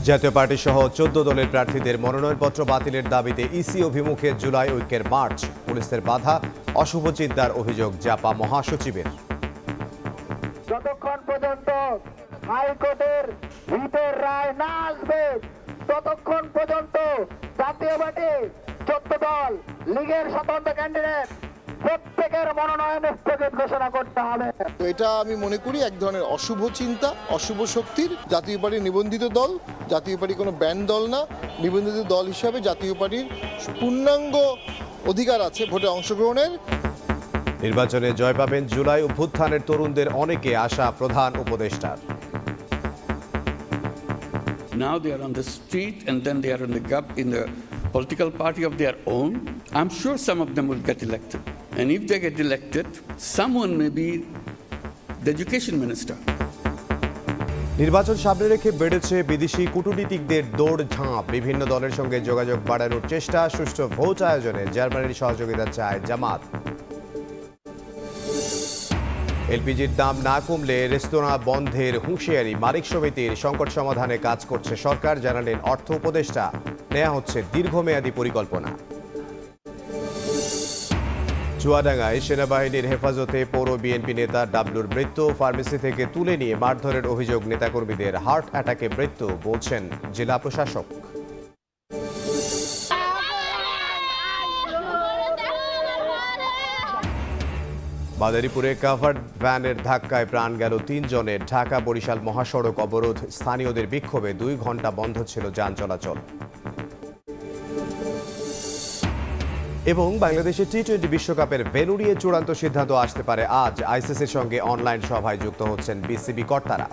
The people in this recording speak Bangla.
জাতীয় পার্টি সহ ১৪ দলের প্রার্থীদের মনোনয়নপত্র বাতিলের দাবিতে ইসি অভিমুখে জুলাই ঐক্যের মার্চ। পুলিশের বাধা, অশুভ চিন্তার অভিযোগ জাপা মহাসচিবের। যতক্ষণ পর্যন্ত হাইকোর্টের হিতের রায় না আসবে ততক্ষণ পর্যন্ত জাতীয় পার্টি ১৪ দল লীগের স্বতন্ত্র ক্যান্ডিডেট প্রত্যেকের মনোনয়ন স্থগিত ঘোষণা করতে হবে। তো এটা আমি মনে করি এক ধরনের অশুভ চিন্তা, অশুভ শক্তির। জাতীয় পার্টির নিবন্ধিত দল, জাতীয় পার্টি কোনো ব্যান্ড দল না। নিবন্ধিত দল হিসাবে জাতীয় পার্টির পূর্ণাঙ্গ অধিকার আছে ভোটে অংশগ্রহণের। নির্বাচনে জয় পাবেন জুলাই অভ্যুত্থানের তরুণদের অনেকে, আশা প্রধান উপদেষ্টার। Now they are on the street and then they are in the political party of their own. I'm sure some of them will get elected. And if they get elected, someone may be the education minister. নির্বাচন সামনে রেখে বেড়েছে বিদেশি কূটনীতিকদের দৌড়ঝাঁপ। বিভিন্ন দলের সঙ্গে যোগাযোগ বাড়ানোর চেষ্টা। সুষ্ঠু ভোট আয়োজনে জার্মানির সহযোগিতা চায় জামাত। এলপিজির দাম না কমলে রেস্তোরাঁ বন্ধের হুঁশিয়ারি মালিক সমিতির। সংকট সমাধানে কাজ করছে সরকার, জানালেন অর্থ উপদেষ্টা। নেওয়া হচ্ছে দীর্ঘমেয়াদী পরিকল্পনা। চুয়াডাঙ্গায় সেনাবাহিনীর হেফাজতে পৌর বিএনপি নেতা ডাবলুর মৃত্যু। ফার্মেসি থেকে তুলে নিয়ে মারধরের অভিযোগ নেতাকর্মীদের। হার্ট অ্যাটাকে মৃত্যু বলছেন জেলা প্রশাসক। মাদারীপুরে কাভার্ড ভ্যানের ধাক্কায় প্রাণ গেল ৩ জনের। ঢাকা বরিশাল মহাসড়ক অবরোধ, স্থানীয়দের বিক্ষোভে ২ ঘন্টা বন্ধ ছিল যান চলাচল। এবং বাংলাদেশের টি-20 বিশ্বকাপের ভেন্যু নিয়ে চূড়ান্ত সিদ্ধান্ত আসতে পারে আজ। আইসিসির সঙ্গে অনলাইন সভায় যুক্ত হচ্ছেন বিসিবি কর্তারা।